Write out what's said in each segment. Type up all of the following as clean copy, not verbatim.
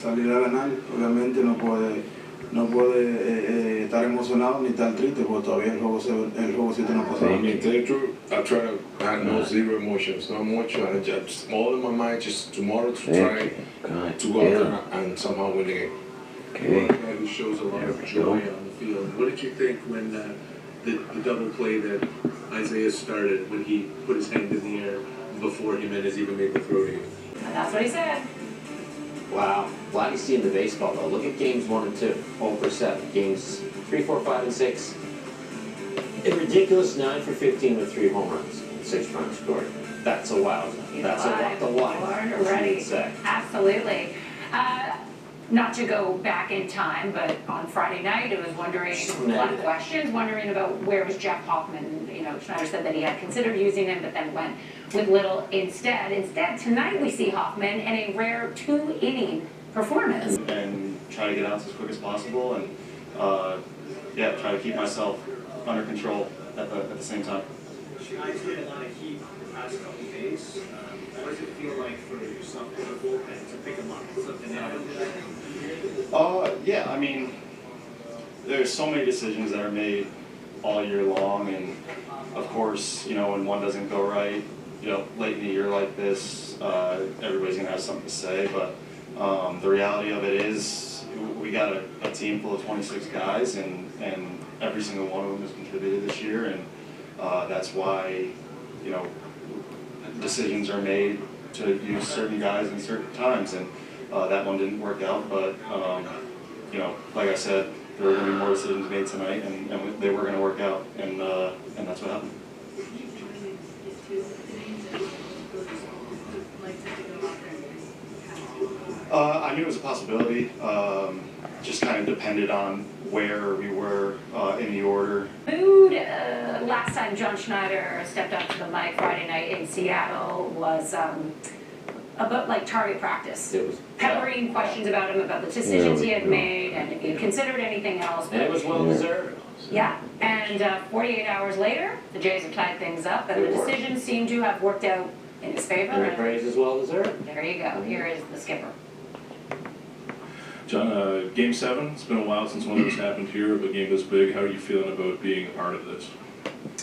Salir a ganar, obviamente no puede estar emocionado ni estar triste porque todavía el juego 7 no ha pasado. I mean, tell you the truth, I try to have no zero emotions, no more trying to just all in my mind, just tomorrow to try to go out there and somehow win the game. You're a guy who shows a lot of joy on the field. What did you think when the double play that Isaiah started, when he put his hand in the air before Jimenez even made the throw to you? And that's what he said. Wow. Glad he's seeing the baseball, though. Look at games 1 and 2. 0 for 7. Games 3, 4, 5, and 6. A ridiculous 9 for 15 with 3 home runs and 6 runs scored. That's a wow. That's a lot to watch. Already. Absolutely. Not to go back in time, but on Friday night, it was wondering, a lot of questions, wondering about where was Jeff Hoffman. You know, Schneider said that he had considered using him, but then went with Little instead. Instead, tonight we see Hoffman in a rare 2-inning performance. And try to get outs as quick as possible, and yeah, try to keep myself under control at the same time. Guys get a lot of heat the past couple days. What does it feel like for yourself as a bullpen to pick them up? Something Yeah, I mean, there's so many decisions that are made all year long, and of course, you know, when one doesn't go right, you know, late in a year like this, everybody's gonna have something to say. But the reality of it is, we got a team full of 26 guys, and every single one of them has contributed this year, and that's why, you know, decisions are made to use certain guys in certain times, and that one didn't work out. But you know, like I said, there were going to be more decisions made tonight, and they were going to work out, and that's what happened. I knew it was a possibility. Just kind of depended on where we were in the order. Mood last time John Schneider stepped up to the mic Friday night in Seattle was about like target practice. It was peppering questions about him, about the decisions he had made, and if he had considered anything else. And it was well deserved. Yeah, and 48 hours later, the Jays have tied things up, and the decisions seem to have worked out in his favor. And the praise is well deserved. There you go. Here is the skipper. John, Game 7, it's been a while since one of this happened here, but a game this big. How are you feeling about being a part of this?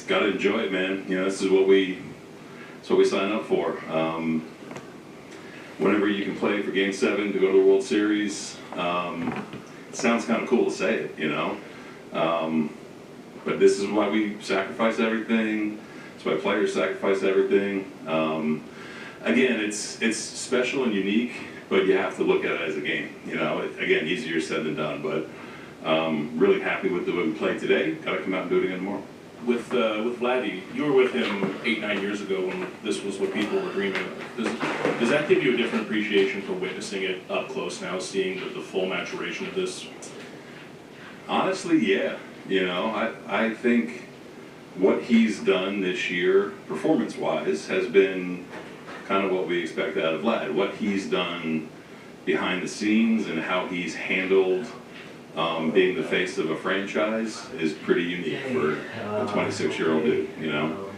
Got to enjoy it, man. You know, this is what we sign up for. Whenever you can play for Game 7 to go to the World Series, it sounds kind of cool to say it, you know. But this is why we sacrifice everything. It's why players sacrifice everything. Again, it's special and unique, but you have to look at it as a game. You know, again, easier said than done. But really happy with the way we played today. Got to come out and do it again tomorrow. With Vladdy, you were with him 8-9 years ago when this was what people were dreaming of. Does that give you a different appreciation for witnessing it up close now, seeing the full maturation of this? Honestly, yeah. You know, I think what he's done this year, performance-wise, has been kind of what we expect out of Vlad. What he's done behind the scenes and how he's handled being the face of a franchise is pretty unique for a 26-year-old dude, you know.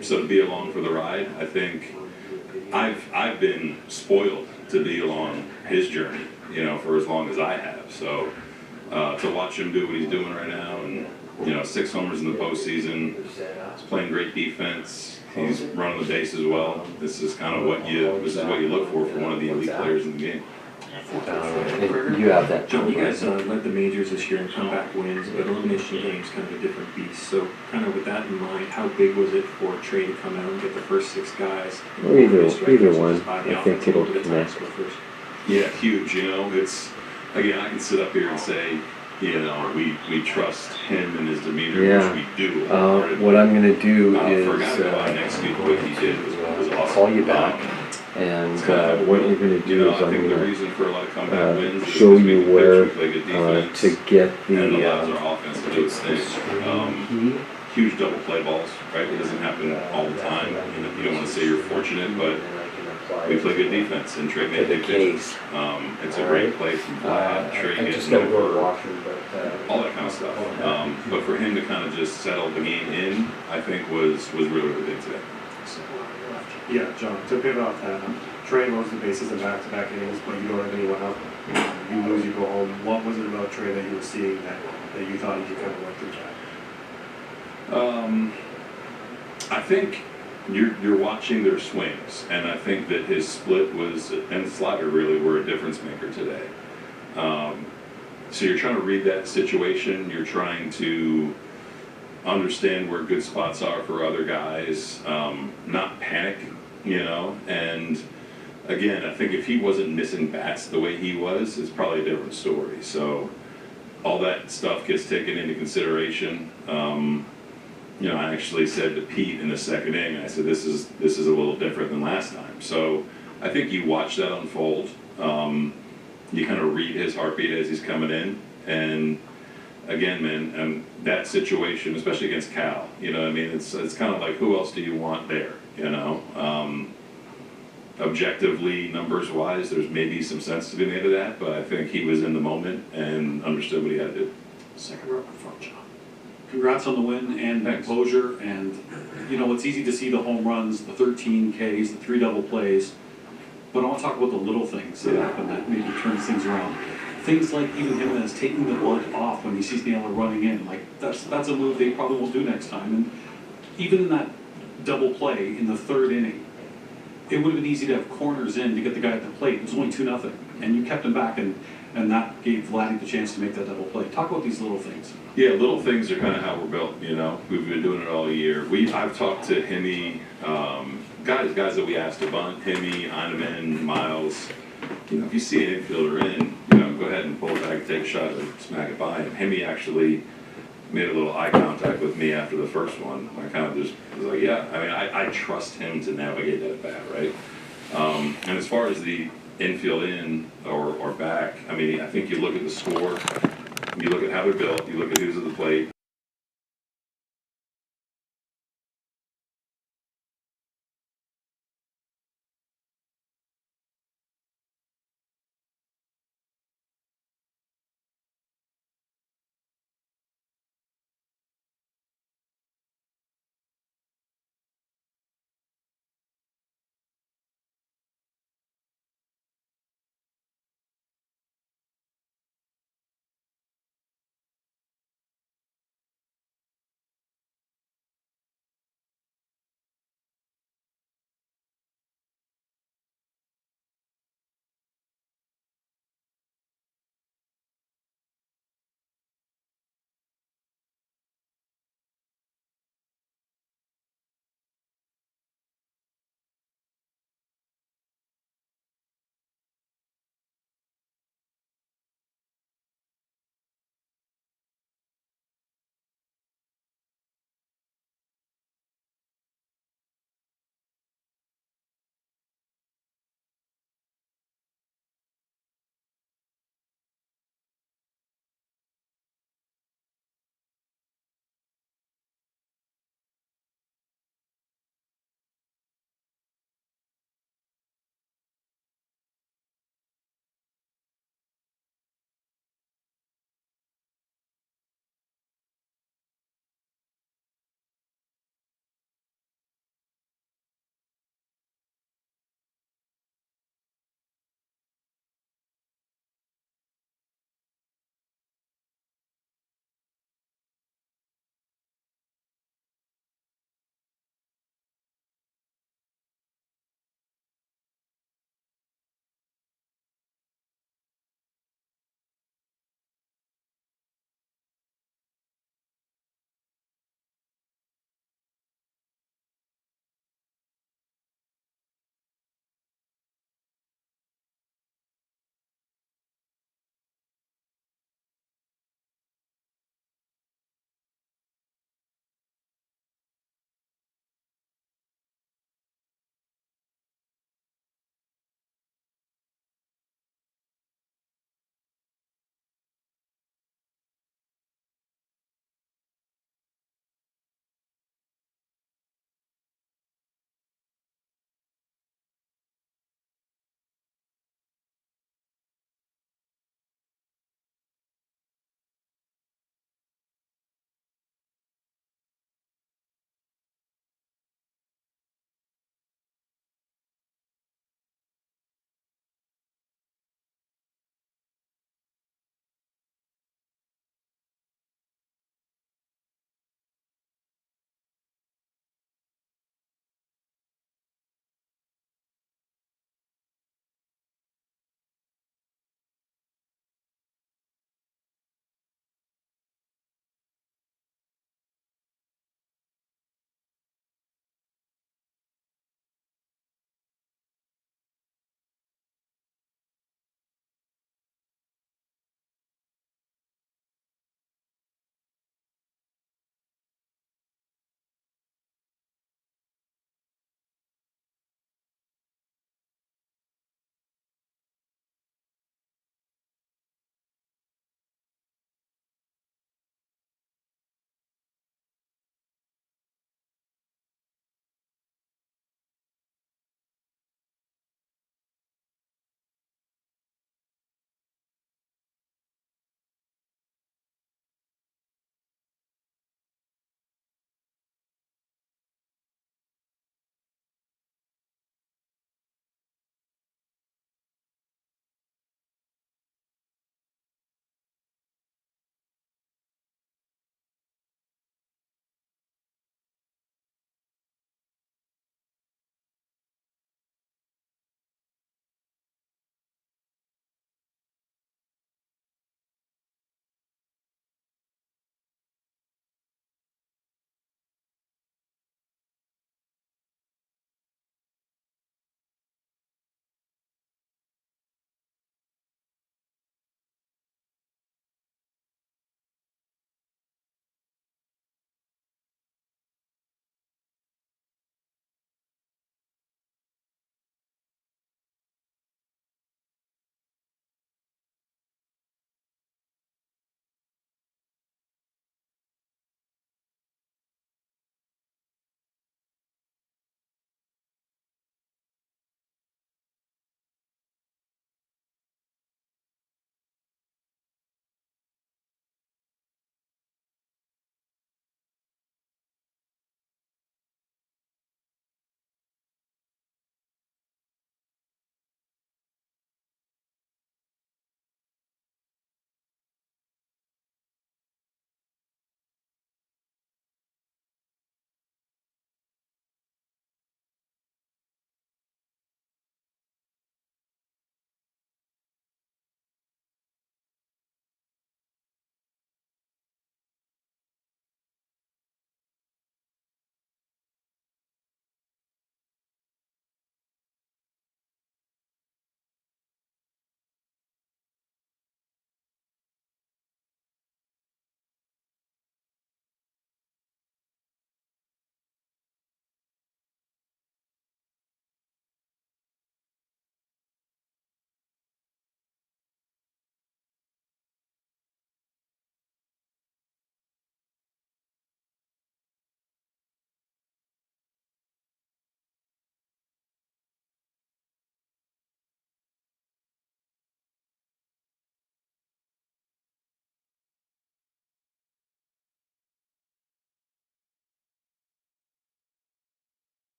So to be along for the ride, I think I've been spoiled to be along his journey, you know, for as long as I have. So to watch him do what he's doing right now, and you know, 6 homers in the postseason, he's playing great defense. He's running the base as well. This is kind of what you look for one of the elite players in the game. You have that. John, you guys led the majors this year in comeback wins, but elimination games kind of a different beast. So, kind of with that in mind, how big was it for Trey to come out and get the first 6 guys? Well, either one, I think it'll connect. Yeah, huge. You know, it's again, I can sit up here and say, you know, we trust him and his demeanor, which we do. What I'm going to do is next week what he did was awesome. Call you back, and what we're going to do is I'm going to show you where to get the huge double play balls, right? It doesn't happen all the time. You don't want to say you're fortunate, but we play good defense, and Trey made big pitches. It's a great play from Vlad, Trey getting over, all that kind of stuff. But for him to kind of just settle the game in, I think was really, really big today. Yeah, John, to pivot off that, Trey loads the bases in back-to-back innings, but you don't have anyone up. You lose, you go home. What was it about Trey that you were seeing that you thought he could kind of work through that? I think you're watching their swings, and I think that his split was and slider really were a difference maker today. So you're trying to read that situation. You're trying to understand where good spots are for other guys, not panic, and again, I think if he wasn't missing bats the way he was, it's probably a different story. So all that stuff gets taken into consideration. I actually said to Pete in the second inning, I said, this is a little different than last time. So I think you watch that unfold. You kind of read his heartbeat as he's coming in, and again, man, that situation, especially against Cal, it's kind of like, who else do you want there, Objectively, numbers-wise, there's maybe some sense to be made of that, but I think he was in the moment and understood what he had to do. Second row front, John. Congrats on the win and composure, and it's easy to see the home runs, the 13 Ks, the 3 double plays, but I want to talk about the little things that happen that maybe turns things around. Things like even him as taking the glove off when he sees Naylor running in, like that's a move they probably won't do next time. And even in that double play in the third inning, it would have been easy to have corners in to get the guy at the plate. It was only 2-0, and you kept him back, and that gave Vladdy the chance to make that double play. Talk about these little things. Yeah, little things are kind of how we're built, We've been doing it all year. I've talked to Hemi, guys that we asked to bunt, Hemi, Heineman, Miles. If you see an infielder in, go ahead and pull it back, take a shot, and smack it by him. Hemi actually made a little eye contact with me after the first one. I kind of just was like, yeah, I trust him to navigate that bat, right? And as far as the infield in or back, I think you look at the score, you look at how they're built, you look at who's at the plate,